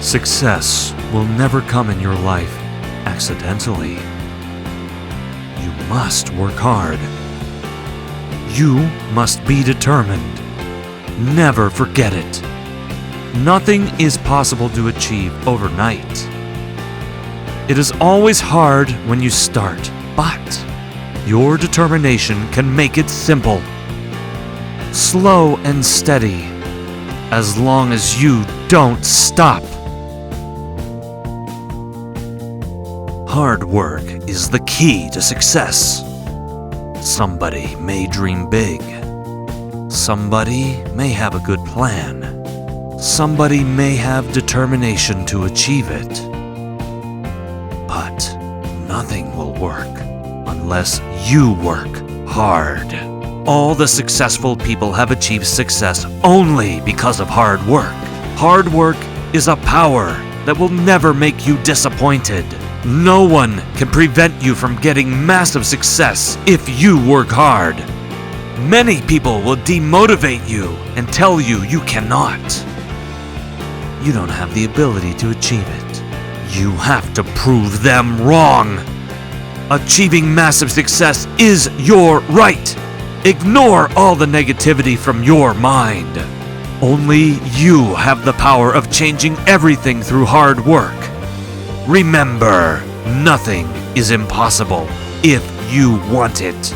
Success will never come in your life accidentally. You must work hard. You must be determined. Never forget it. Nothing is possible to achieve overnight. It is always hard when you start, but your determination can make it simple. Slow and steady, as long as you don't stop. Hard work is the key to success. Somebody may dream big. Somebody may have a good plan. Somebody may have determination to achieve it. But nothing will work unless you work hard. All the successful people have achieved success only because of hard work. Hard work is a power that will never make you disappointed. No one can prevent you from getting massive success if you work hard. Many people will demotivate you and tell you you cannot. You don't have the ability to achieve it. You have to prove them wrong. Achieving massive success is your right. Ignore all the negativity from your mind. Only you have the power of changing everything through hard work. Remember, nothing is impossible if you want it.